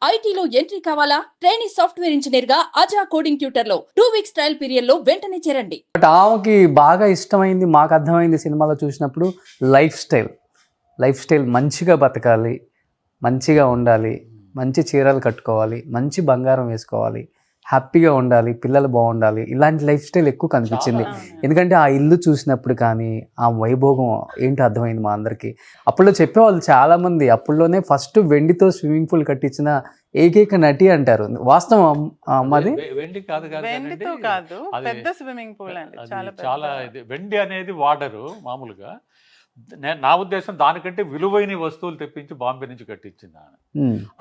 ఐటీలో ఎంట్రీ కావాలా? Trainee software engineer గా అజా కోడింగ్ ట్యూటర్ లో 2 వీక్స్ ట్రయల్ పీరియడ్ లో వెంటనే చేరండి. బట్ ఆమెకి బాగా ఇష్టమైంది, మాకు అర్థమైంది సినిమాలో చూసినప్పుడు లైఫ్ స్టైల్ మంచిగా బతకాలి, మంచిగా ఉండాలి, మంచి చీరలు కట్టుకోవాలి, మంచి బంగారం వేసుకోవాలి, హ్యాపీగా ఉండాలి, పిల్లలు బాగుండాలి, ఇలాంటి లైఫ్ స్టైల్ ఎక్కువ కనిపించింది. ఎందుకంటే ఆ ఇల్లు చూసినప్పుడు కానీ ఆ వైభోగం ఏంటో అర్థమైంది మా అందరికీ. అప్పుడులో చెప్పేవాళ్ళు చాలామంది, అప్పుడులోనే ఫస్ట్ వెండితో స్విమ్మింగ్ పూల్ కట్టించిన ఏకైక నటి అంటారు. వాస్తవం అమ్మది? వెండి కాదు వెండితో కాదు, పెద్ద స్విమ్మింగ్ పూల్ అండి. చాలా ఇది వెండి అనేది వాడరు మామూలుగా. నా ఉద్దేశం దానికంటే విలువైన వస్తువులు తెప్పించి బాంబే నుంచి కట్టించింది ఆమె.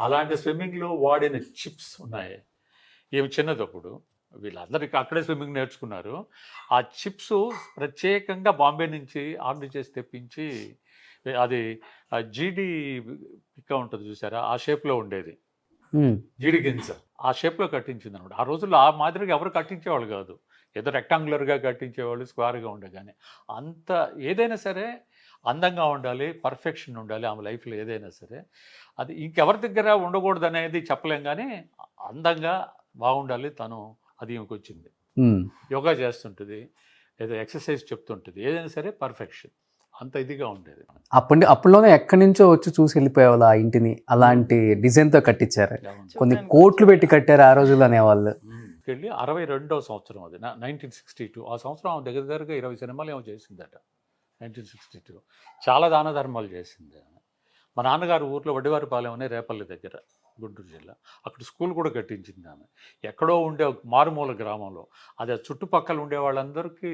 అలాంటి స్విమ్మింగ్ లో వాడిన చిప్స్ ఉన్నాయి, ఏమి చిన్నదప్పుడు వీళ్ళందరికీ అక్కడే స్విమ్మింగ్ నేర్చుకున్నారు. ఆ చిప్స్ ప్రత్యేకంగా బాంబే నుంచి ఆర్డర్ చేసి తెప్పించి, అది జీడి పిక్క ఉంటుంది చూసారా, ఆ షేప్లో ఉండేది, జీడి గింజ ఆ షేప్లో కట్టించింది అనమాట. ఆ రోజుల్లో ఆ మాదిరిగా ఎవరు కట్టించేవాళ్ళు కాదు, ఏదో రెక్టాంగులర్గా కట్టించేవాళ్ళు, స్క్వేర్గా ఉండే. కానీ అంత ఏదైనా సరే అందంగా ఉండాలి, పర్ఫెక్షన్ ఉండాలి ఆమె లైఫ్లో ఏదైనా సరే. అది ఇంకెవరి దగ్గర ఉండకూడదు అనేది చెప్పలేం, కానీ అందంగా బాగుండాలి తను, అది ఈమెకు వచ్చింది. యోగా చేస్తుంటుంది, ఏదో ఎక్సర్సైజ్ చెప్తుంటుంది, ఏదైనా సరే పర్ఫెక్షన్, అంత ఇదిగా ఉండేది. అప్పుడులోనే ఎక్కడి నుంచో వచ్చి చూసి వెళ్ళిపోయేవాళ్ళు ఆ ఇంటిని. అలాంటి డిజైన్తో కట్టించారు, కొన్ని కోట్లు పెట్టి కట్టారు ఆ రోజుల్లో అనేవాళ్ళు. వెళ్ళి 62వ సంవత్సరం, అది 1962. ఆ సంవత్సరం ఆమె దగ్గరగా 20 సినిమాలు ఏమో చేసిందట. 1962 చాలా దాన ధర్మాలు చేసింది. మా నాన్నగారు ఊర్లో వడ్డివారిపాలెం అనే రేపల్లి దగ్గర, గుంటూరు జిల్లా, అక్కడ స్కూల్ కూడా కట్టించింది ఆమె. ఎక్కడో ఉండే మారుమూల గ్రామంలో, అది చుట్టుపక్కల ఉండే వాళ్ళందరికీ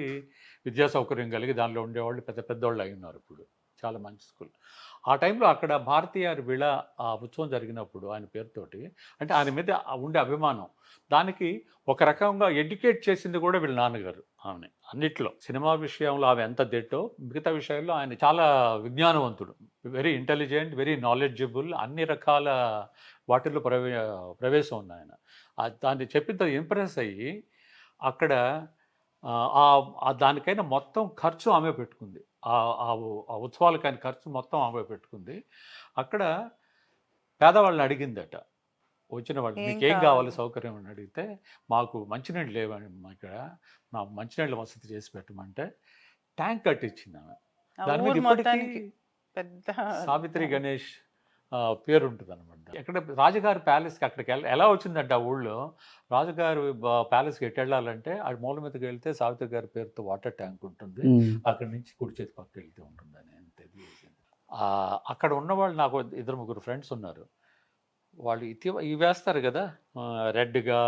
విద్యా సౌకర్యం కలిగి దానిలో ఉండేవాళ్ళు పెద్ద పెద్దవాళ్ళు అయి ఉన్నారు. ఇప్పుడు చాలా మంచి స్కూల్. ఆ టైంలో అక్కడ భారతీయ విళ ఆ ఉత్సవం జరిగినప్పుడు ఆయన పేరుతోటి, అంటే ఆయన మీద ఉండే అభిమానం, దానికి ఒక రకంగా ఎడ్యుకేట్ చేసింది కూడా వీళ్ళ నాన్నగారు ఆమె. అన్నిట్లో సినిమా విషయంలో ఆమె ఎంత దిట్టో, మిగతా విషయాల్లో ఆయన చాలా విజ్ఞానవంతుడు, వెరీ ఇంటెలిజెంట్, వెరీ నాలెడ్జబుల్, అన్ని రకాల వాటిల్లో ప్రవేశం ఉంది ఆయన. దాన్ని చెప్పిన ఇంప్రెస్ అయ్యి అక్కడ దానికైనా మొత్తం ఖర్చు ఆమె పెట్టుకుంది. ఆ ఉత్సవాలకైన ఖర్చు మొత్తం ఆమె పెట్టుకుంది. అక్కడ పేదవాళ్ళని అడిగిందట, వచ్చిన వాళ్ళు మీకు ఏం కావాలి సౌకర్యం అని అడిగితే, మాకు మంచినీళ్ళు లేవండి, మా ఇక్కడ నాకు మంచినీళ్ళ వసతి చేసి పెట్టమంటే ట్యాంక్ కట్టించింది ఆమె. దాని మీద ఇప్పటికీ సావిత్రి గణేష్ పేరు ఉంటుంది అనమాట. ఎక్కడ రాజుగారి ప్యాలెస్కి అక్కడికి ఎలా వచ్చిందంటే, ఆ ఊళ్ళో రాజుగారి ప్యాలెస్కి ఎటు వెళ్ళాలంటే ఆ మూల మీదకి వెళ్తే సావిత్రి గారి పేరుతో వాటర్ ట్యాంక్ ఉంటుంది, అక్కడి నుంచి కుడి చేతి పక్క వెళ్తూ ఉంటుందని అంతే. అక్కడ ఉన్నవాళ్ళు, నాకు 2-3 ఫ్రెండ్స్ ఉన్నారు, వాళ్ళు ఇవి వేస్తారు కదా, రెడ్గా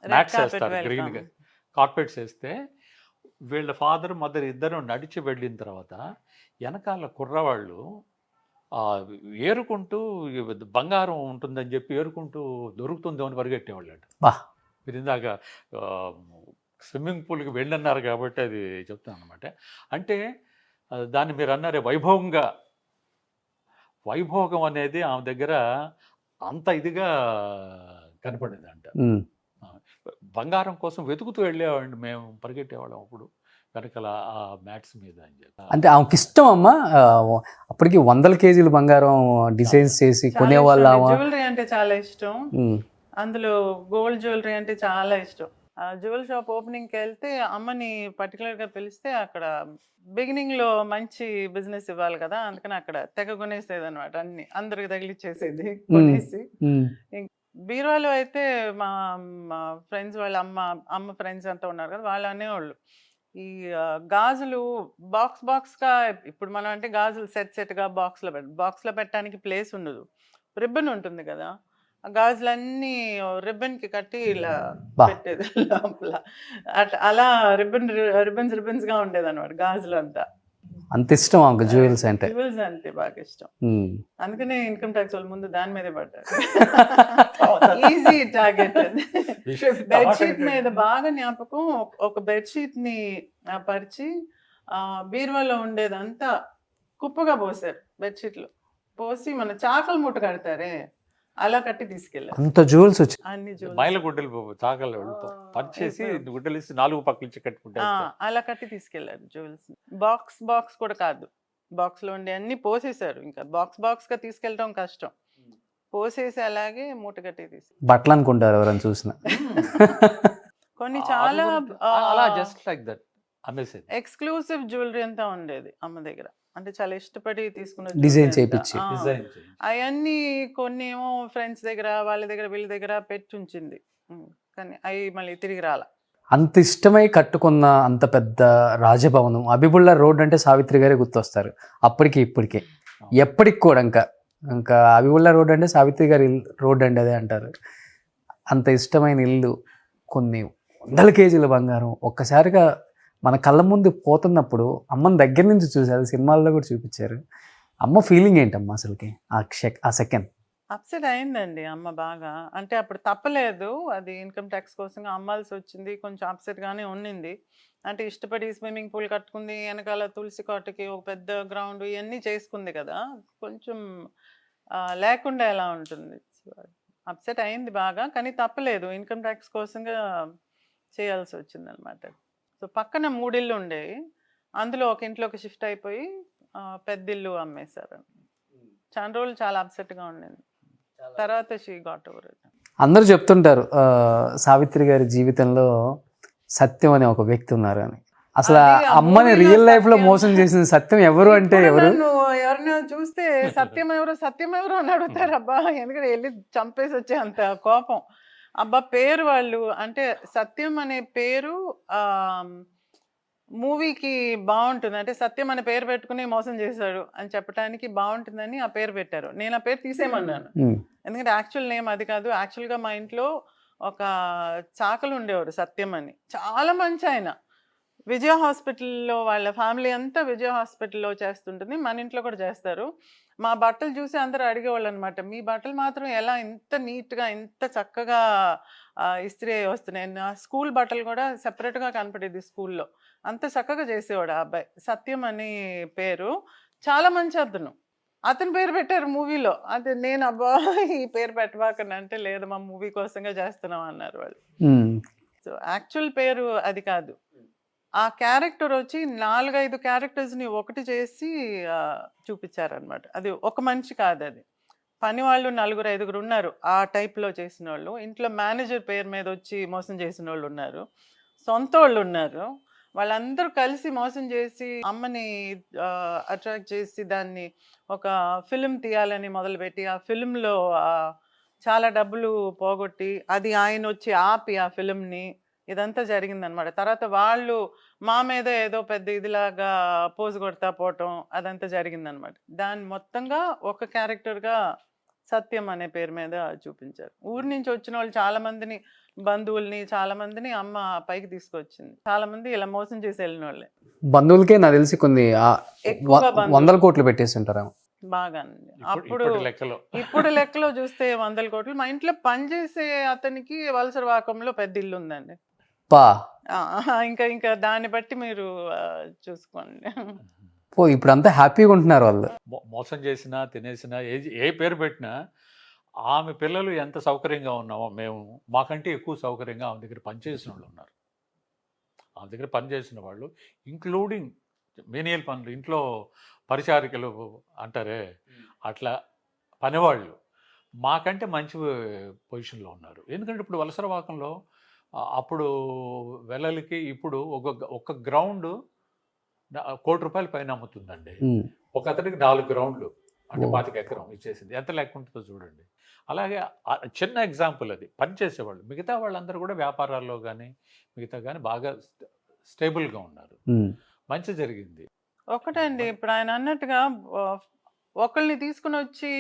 మ్యాట్స్ వేస్తారు, గ్రీన్గా కార్పెట్స్ వేస్తే, వీళ్ళ ఫాదర్ మదర్ ఇద్దరు నడిచి వెళ్ళిన తర్వాత వెనకాల కుర్రవాళ్ళు ఏరుకుంటూ బంగారం ఉంటుందని చెప్పి ఏరుకుంటూ దొరుకుతుందో అని పరిగెట్టేవాళ్ళు అంట. మీరు ఇందాక స్విమ్మింగ్ పూల్కి వెళ్ళన్నారు కాబట్టి అది చెప్తాను అనమాట. అంటే దాన్ని మీరు అన్నారే వైభోగం అనేది ఆమె దగ్గర అంత ఇదిగా కనపడిందంట. బంగారం కోసం వెతుకుతూ వెళ్ళేవాడిని మేము, పరిగెట్టేవాళ్ళం అప్పుడు వెనకాల ఆ మ్యాట్స్ మీద అని చెప్పి. అంటే ఆమెకి ఇష్టం అమ్మా, అప్పటికి 100 కేజీలు బంగారం డిజైన్స్ చేసి కొనేవాళ్ళ. జ్యువెలరీ అంటే చాలా ఇష్టం, అందులో గోల్డ్ జ్యువెలరీ అంటే చాలా ఇష్టం. జ్యువెల్ షాప్ ఓపెనింగ్కి వెళ్తే అమ్మని పర్టికులర్గా పిలిస్తే, అక్కడ బిగినింగ్లో మంచి బిజినెస్ ఇవ్వాలి కదా, అందుకని అక్కడ తెగ కొనేసేది అనమాట, అన్ని అందరికి తగిలిచ్చేసేది కొనేసి. బీరువాలో అయితే మా ఫ్రెండ్స్ వాళ్ళ అమ్మ ఫ్రెండ్స్ అంతా ఉన్నారు కదా, వాళ్ళు అనేవాళ్ళు, ఈ గాజులు బాక్స్గా, ఇప్పుడు మనం అంటే గాజులు సెట్గా బాక్స్లో పెట్టడానికి ప్లేస్ ఉండదు, రిబ్బన్ ఉంటుంది కదా, ఆ గాజులన్నీ రిబ్బన్కి కట్టి ఇలా పెట్టేది లోపల, అలా రిబ్బన్స్గా ఉండేది అనమాట గాజులు అంతా. అంత ఇష్టం ఆమెకు జ్యువెల్స్ అంటే. జ్యువెల్స్ అంటే బాగా ఇష్టం, అందుకనే ఇన్కమ్ ట్యాక్స్ వాళ్ళు ముందు దాని మీదే పడ్డారు. Easy target. బెడ్షీట్ మీద బాగా జ్ఞాపకం, ఒక బెడ్షీట్ని పరిచి బీరువాలో ఉండేదంతా కుప్పగా పోసారు, బెడ్షీట్లు పోసి మన చాకలు మూట కడతారే అలా కట్టి తీసుకెళ్ళారు. అంత జ్యువెల్స్ వచ్చి అన్ని మైల గుడ్డలు చాకలు పరిచేసి గుడ్డలు ఇస్తే 4 పక్కల నుంచి కట్టుకుంటారు, అలా కట్టి తీసుకెళ్లారు జ్యువెల్స్. బాక్స్ కూడా కాదు, బాక్స్ లో ఉండే అన్ని పోసేసారు, ఇంకా బాక్స్ గా తీసుకెళ్ళడం కష్టం, పోసేసి అలాగే మూట కట్టి తీసి బట్టలు అనుకుంటారు ఎవరైనా చూసిన. కొన్ని చాలా అలా జస్ట్ లైక్ దట్ అమ్మేసేది. ఎక్స్క్లూసివ్ జ్యువెలరీ అంతా ఉండేది అమ్మ దగ్గర. అంటే చాలా ఇష్టపడి తీసుకున్న డిజైన్ చేయించి. డిజైన్ అవన్నీ కొన్ని ఏమో ఫ్రెండ్స్ దగ్గర వాళ్ళ దగ్గర వీళ్ళ దగ్గర పెట్టి ఉంచింది. కానీ అవి మళ్ళీ తిరిగి రాల. అంత ఇష్టమై కట్టుకున్న అంత పెద్ద రాజభవనం అబిబుల్లా రోడ్ అంటే సావిత్రి గారే గుర్తొస్తారు అప్పటికి ఇప్పటికే ఎప్పటికి కూడా. ఇంకా అబిబుల్లా రోడ్ అంటే సావిత్రి గారి రోడ్ అండి అదే అంటారు. అంత ఇష్టమైన ఇల్లు, కొన్ని వందల కేజీల బంగారం ఒక్కసారిగా మన కళ్ళ ముందు పోతున్నప్పుడు అమ్మని దగ్గర నుంచి చూసారు, సినిమాల్లో కూడా చూపించారు. అమ్మ ఫీలింగ్ ఏంటమ్మా అసలుకి ఆ సెకండ్? అప్సెట్ అయిందండి అమ్మ బాగా. అంటే అప్పుడు తప్పలేదు, అది ఇన్కమ్ ట్యాక్స్ కోసం అమ్మాల్సి వచ్చింది. కొంచెం అప్సెట్గానే ఉండింది. అంటే ఇష్టపడి స్విమ్మింగ్ పూల్ కట్టుకుంది, వెనకాల తులసి కోటకి ఒక పెద్ద గ్రౌండ్ ఇవన్నీ చేసుకుంది కదా, కొంచెం లేకుండా ఎలా ఉంటుంది. అప్సెట్ అయింది బాగా, కానీ తప్పలేదు, ఇన్కమ్ ట్యాక్స్ కోసంగా చేయాల్సి వచ్చింది అనమాట. సో పక్కన 3 ఇళ్ళు ఉండేవి, అందులో ఒక ఇంట్లోకి షిఫ్ట్ అయిపోయి పెద్ద ఇల్లు అమ్మేశారు. చాలా రోజులు చాలా అప్సెట్గా ఉండింది. తర్వాత షీ గాట్ ఓవర్ ఇట్. అందరూ చెప్తుంటారు సావిత్రి గారి జీవితంలో సత్యం అనే ఒక వ్యక్తి ఉన్నారు అని. అసలు అమ్మని రియల్ లైఫ్ లో మోసం చేసిన సత్యం ఎవరు అంటే ఎవరు? ఎవరినో చూస్తే సత్యం ఎవరు అని అడుగుతారు. అబ్బా, ఎందుకంటే వెళ్ళి చంపేసి వచ్చే అంత కోపం. అబ్బా పేరు వాళ్ళు అంటే సత్యం అనే పేరు మూవీకి బాగుంటుంది. అంటే సత్యం అనే పేరు పెట్టుకుని మోసం చేశాడు అని చెప్పడానికి బాగుంటుందని ఆ పేరు పెట్టారు. నేను ఆ పేరు తీసేయమన్నాను, ఎందుకంటే యాక్చువల్ నేమ్ అది కాదు. యాక్చువల్గా మా ఇంట్లో ఒక చాకలు ఉండేవారు సత్యం అని, చాలా మంచి ఆయన. విజయ హాస్పిటల్లో వాళ్ళ ఫ్యామిలీ అంతా విజయ హాస్పిటల్లో చేస్తుంటుంది, మన ఇంట్లో కూడా చేస్తారు. మా బట్టలు చూసి అందరూ అడిగేవాళ్ళు అనమాట, మీ బట్టలు మాత్రం ఎలా ఇంత నీట్గా ఇంత చక్కగా ఇస్త్రీ వస్తున్నాయి. నా స్కూల్ బట్టలు కూడా సెపరేట్గా కనపడేది స్కూల్లో, అంత చక్కగా చేసేవాడు ఆ అబ్బాయి. సత్యం అని పేరు, చాలా మంచి అతను పేరు పెట్టారు మూవీలో. అది నేను అబ్బా ఈ పేరు పెట్టబాకని అంటే, లేదు మా మూవీ కోసంగా చేస్తున్నాం అన్నారు వాళ్ళు. సో యాక్చువల్ పేరు అది కాదు. ఆ క్యారెక్టర్ వచ్చి 4-5 క్యారెక్టర్స్ని ఒకటి చేసి చూపించారనమాట. అది ఒక మనిషి కాదు, అది పని వాళ్ళు 4-5 ఉన్నారు ఆ టైప్లో చేసిన వాళ్ళు. ఇంట్లో మేనేజర్ పేరు మీద వచ్చి మోసం చేసిన వాళ్ళు ఉన్నారు, సొంత వాళ్ళు ఉన్నారు. వాళ్ళందరూ కలిసి మోసం చేసి అమ్మని అట్రాక్ట్ చేసి దాన్ని ఒక ఫిలిం తీయాలని మొదలుపెట్టి, ఆ ఫిలింలో చాలా డబ్బులు పోగొట్టి, అది ఆయన వచ్చి ఆపి ఆ ఫిలింని, ఇదంతా జరిగిందనమాట. తర్వాత వాళ్ళు మా మీద ఏదో పెద్ద ఇదిలాగా పోజు కొడతా పోవటం, అదంతా జరిగిందనమాట. దాన్ని మొత్తంగా ఒక క్యారెక్టర్గా సత్యం అనే పేరు మీద చూపించారు. ఊరి నుంచి వచ్చిన వాళ్ళు చాలా మందిని, బంధువుల్ని చాలా మందిని అమ్మ పైకి తీసుకొచ్చింది. చాలా మంది ఇలా మోసం చేసి వెళ్ళిన వాళ్ళే. బంధువులకే నాకు తెలిసి కొన్ని ఎక్కువగా 100 కోట్లు పెట్టేస్తుంటారు బాగా. అప్పుడు ఇప్పుడు లెక్కలో చూస్తే 100 కోట్లు. మా ఇంట్లో పనిచేసే అతనికి వలసరవాకంలో పెద్ద ఇల్లు ఉందండి. ఇంకా దాన్ని బట్టి మీరు చూసుకోండి. ఇప్పుడు అంతా హ్యాపీగా ఉంటున్నారు వాళ్ళు. మోసం చేసినా తినేసినా ఏ పేరు పెట్టినా ఆమె పిల్లలు ఎంత సౌకర్యంగా ఉన్నామో మేము మాకంటే ఎక్కువ సౌకర్యంగా ఆమె దగ్గర పనిచేసిన వాళ్ళు ఉన్నారు. ఆమె దగ్గర పనిచేసిన వాళ్ళు ఇంక్లూడింగ్ మెనియల్ పనులు, ఇంట్లో పరిచారికలు అంటారే అట్లా పనివాళ్ళు మాకంటే మంచి పొజిషన్లో ఉన్నారు. ఎందుకంటే ఇప్పుడు వలసరవాకంలో అప్పుడు వెల్లలకి ఇప్పుడు ఒక గ్రౌండ్ 1 కోటి రూపాయల పైన అమ్ముతుందండి. ఒక అతనికి 4 గ్రౌండ్లు అంటే 25 ఎకరం ఇచ్చేసింది. ఎంత లెక్క ఉంటుందో చూడండి. అలాగే చిన్న ఎగ్జాంపుల్ అది. పనిచేసేవాళ్ళు మిగతా వాళ్ళందరూ కూడా వ్యాపారాల్లో కానీ మిగతా కానీ బాగా స్టేబుల్గా ఉన్నారు. మంచి జరిగింది. ఒకటండి, ఇప్పుడు ఆయన అన్నట్టుగా ఒకళ్ళని తీసుకుని వచ్చి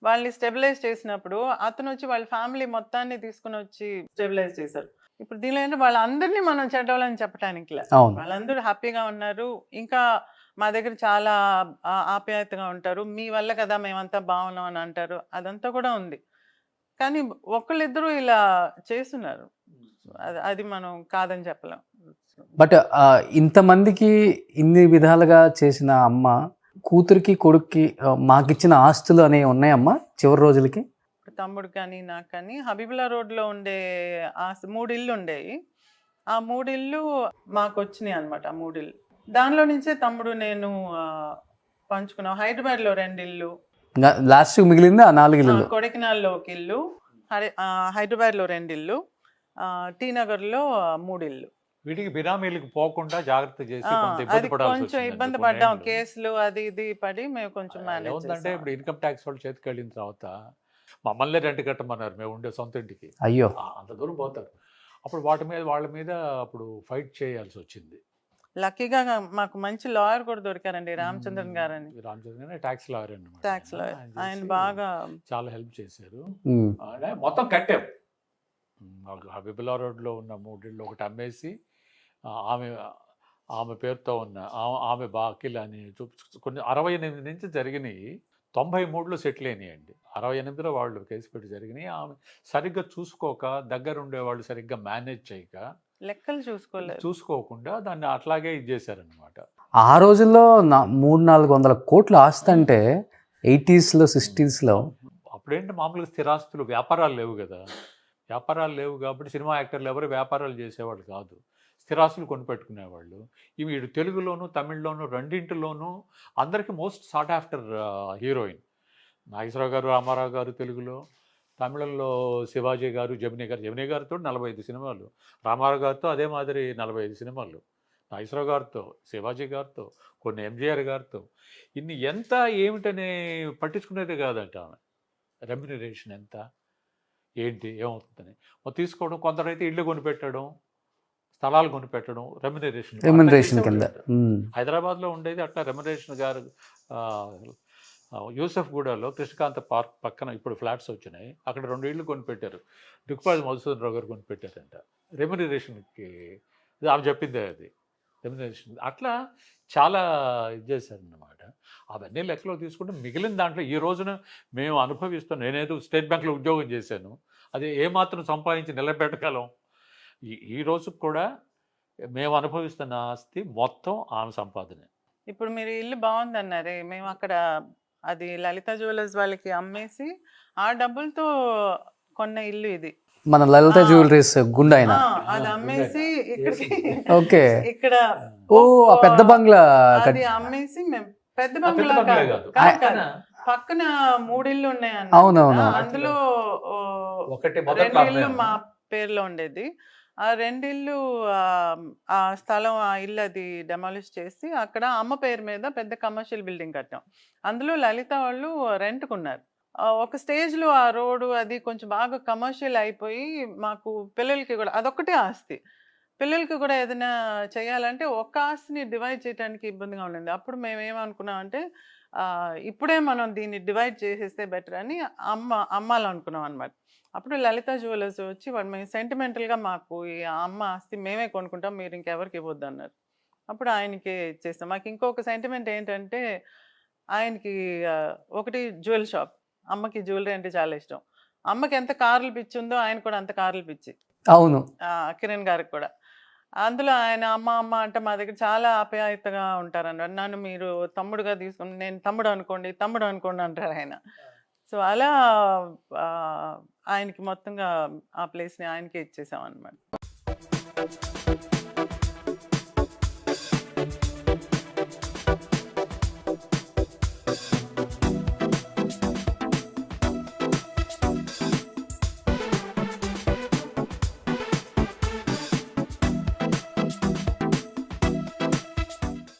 వాళ్ళని స్టెబిలైజ్ చేసినప్పుడు అతను వచ్చి వాళ్ళ ఫ్యామిలీ మొత్తాన్ని తీసుకుని వచ్చి స్టెబిలైజ్ చేశారు. ఇప్పుడు దీనిలో ఏంటంటే వాళ్ళందరినీ మనం చెడ్డవాళ్ళని చెప్పడానికి లేదు, వాళ్ళందరూ హ్యాపీగా ఉన్నారు. ఇంకా మా దగ్గర చాలా ఆప్యాయతగా ఉంటారు, మీ వల్ల కదా మేమంతా బాగున్నాం అని అంటారు, అదంతా కూడా ఉంది. కానీ ఒకళ్ళిద్దరూ ఇలా చేస్తున్నారు, అది మనం కాదని చెప్పలేం. బట్ ఇంతమందికి ఇన్ని విధాలుగా చేసిన అమ్మ కూతురికి కొడుక్కి మాకిచ్చిన ఆస్తులు అనేవి ఉన్నాయమ్మా చివరి రోజులకి? తమ్ముడు కానీ నాకు కానీ హబీబుల్లా రోడ్లో ఉండే 3 ఇళ్ళు ఉండేవి. ఆ 3 ఇళ్ళు మాకు వచ్చినాయి అనమాట. ఆ 3 ఇళ్ళు దానిలో నుంచే తమ్ముడు నేను పంచుకున్నాం. హైదరాబాద్లో 2 ఇళ్ళు, ఇంకా లాస్ట్ మిగిలింది ఆ 4 ఇల్లులు. కొడైకెనాల్లో ఒక ఇల్లు, హైదరాబాద్లో 2 ఇల్లు, టీ నగర్లో 3 ఇల్లు. వీటికి బినామీలకు పోకుండా జాగ్రత్త చేసి కొంత అది ఇబ్బంది పడాల్సి కొంచెం వచ్చిందండి ఇబ్బంది కొన్ని పడ్డాం, ఏళ్ళు. కేసులు అది ఇది పడి మేము కొంచెం మేనేజ్ ఏముందంటే ఇప్పుడు ఇన్కమ్ ట్యాక్స్ వాళ్ళు చేతికి వెళ్ళిన తర్వాత మమ్మల్ని రెంట్ కట్టమన్నారు మేము ఉండే సొంత ఇంటికి. అయ్యో. అంత దూరం పోతారు. అప్పుడు వాళ్ళ మీద అప్పుడు ఫైట్ చేయాల్సి వచ్చింది. లక్కీగా మాకు మంచి లాయర్ కూడా దొరికారండి, రామచంద్రన్ గారని. రామచంద్ర ట్యాక్స్ లాయర్ అన్నమాట. ట్యాక్స్ లాయర్, ఆయన బాగా చాలా హెల్ప్ చేశారు. ఉమ్. మొత్తం కట్టాం. హబీబుల్లా రోడ్లో ఉన్న 3 ఇళ్ళు ఒకటి అమ్మేసి ఆమె పేరుతో ఉన్న ఆమె బాకీలు అని కొన్ని 68 నుంచి జరిగినాయి. 93లో సెటిల్ అయినాయండి. 68లో వాళ్ళు కేసు పెట్టి జరిగినాయి. ఆమె సరిగ్గా చూసుకోక, దగ్గర ఉండేవాళ్ళు సరిగ్గా మేనేజ్ చేయక, లెక్కలు చూసుకోకుండా దాన్ని అట్లాగే ఇది చేశారనమాట. ఆ రోజుల్లో 300-400 కోట్ల ఆస్తి అంటే 80sలో 60sలో. అప్పుడేంటి మామూలుగా స్థిరాస్తులు, వ్యాపారాలు లేవు కదా. వ్యాపారాలు లేవు కాబట్టి సినిమా యాక్టర్లు ఎవరు వ్యాపారాలు చేసేవాళ్ళు కాదు, స్థిరాస్తులు కొనిపెట్టుకునేవాళ్ళు. ఇవి ఇటు తెలుగులోను తమిళ్లోను రెండింటిలోనూ అందరికీ most sought after heroine. Nageswara Rao garu, Rama Rao గారు తెలుగులో, తమిళంలో శివాజీ గారు, జమినీ గారితో 45 సినిమాలు, రామారావు గారితో అదే మాదిరి 45 సినిమాలు, నాగేశ్వరరావు గారితో, శివాజీ గారితో, కొన్ని ఎంజీఆర్ గారితో. ఇన్ని ఎంత ఏమిటనే పట్టించుకునేది కాదంట ఆమె. రెమ్యునరేషన్ ఎంత, ఏంటి, ఏమవుతుందని తీసుకోవడం. కొందరైతే ఇళ్ళు కొనిపెట్టడం, స్థలాలు కొనిపెట్టడం రెమ్యునరేషన్ కింద. హైదరాబాద్లో ఉండేది అట్లా రెమ్యునరేషన్ గారు. యూసఫ్ గూడలో కృష్ణకాంత పార్క్ పక్కన ఇప్పుడు ఫ్లాట్స్ వచ్చినాయి, అక్కడ 2 ఇళ్ళు కొనిపెట్టారు. దుక్పాది మధుసూదన్ రావు గారు కొనిపెట్టారంట రెమ్యునరేషన్కి. ఆమె చెప్పిందే అది రెమ్యునరేషన్. అట్లా చాలా ఇది చేశారన్నమాట. అవన్నీ లెక్కలో తీసుకుంటే మిగిలిన దాంట్లో ఈ రోజున మేము అనుభవిస్తాం. నేనేదో స్టేట్ బ్యాంక్లో ఉద్యోగం చేశాను, అది ఏమాత్రం సంపాదించి నిలబెట్టగలం. ఈ రోజుకు కూడా మేము అనుభవిస్తున్న ఆస్తి మొత్తం ఆమె సంపాదనే. ఇప్పుడు మీరు ఇల్లు బాగుందన్నారే, మేము అక్కడ అది లలిత జ్యువెలర్స్ వాళ్ళకి అమ్మేసి ఆ డబ్బులతో కొన్న ఇల్లు ఇది. మన లలిత జ్యువెలరీస్ గుండాయిన. అది అమ్మేసి ఇక్కడికి ఓకే. ఇక్కడ ఓ ఆ పెద్ద బంగ్లా అది అమ్మేసి మేము పెద్ద బంగ్లా కాదు, పక్కన 3 ఇళ్ళు ఉన్నాయి అవునవును. అందులో ఒకటి 2 ఇళ్ళు మా పేరులో ఉండేది. ఆ 2 ఇళ్ళు ఆ స్థలం, ఆ ఇల్లు అది డెమాలిష్ చేసి అక్కడ అమ్మ పేరు మీద పెద్ద కమర్షియల్ బిల్డింగ్ కట్టాం. అందులో లలిత వాళ్ళు రెంట్కున్నారు. ఒక స్టేజ్లో ఆ రోడ్డు అది కొంచెం బాగా కమర్షియల్ అయిపోయి మాకు పిల్లలకి కూడా అదొక్కటే ఆస్తి. పిల్లలకి కూడా ఏదైనా చేయాలంటే ఒక్క ఆస్తిని డివైడ్ చేయడానికి ఇబ్బందిగా ఉండింది. అప్పుడు మేము ఏమనుకున్నామంటే ఇప్పుడే మనం దీన్ని డివైడ్ చేసేస్తే బెటర్ అని అమ్మాలనుకున్నాం అనమాట. అప్పుడు లలిత జ్యువెలర్స్ వచ్చి వాడు మేము సెంటిమెంటల్గా మాకు ఈ అమ్మ ఆస్తి మేమే కొనుక్కుంటాం, మీరు ఇంకెవరికి ఇవ్వద్దు అన్నారు. అప్పుడు ఆయనకి ఇచ్చేస్తాం. మాకు ఇంకొక సెంటిమెంట్ ఏంటంటే ఆయనకి ఒకటి జ్యువెల్ షాప్, అమ్మకి జ్యువెలరీ అంటే చాలా ఇష్టం. అమ్మకి ఎంత కార్లు పిచ్చి ఉందో ఆయన కూడా అంత కార్లు పిచ్చి. అవును. కిరణ్ గారికి కూడా. అందులో ఆయన అమ్మ అమ్మ అంటే మా దగ్గర చాలా ఆప్యాయతగా ఉంటారన్నారు. నన్ను మీరు తమ్ముడుగా తీసుకుని, నేను తమ్ముడు అనుకోండి అంటారు ఆయన. సో అలా ఆయనకి మొత్తంగా ఆ ప్లేస్ని ఆయనకే ఇచ్చేసాం అన్నమాట.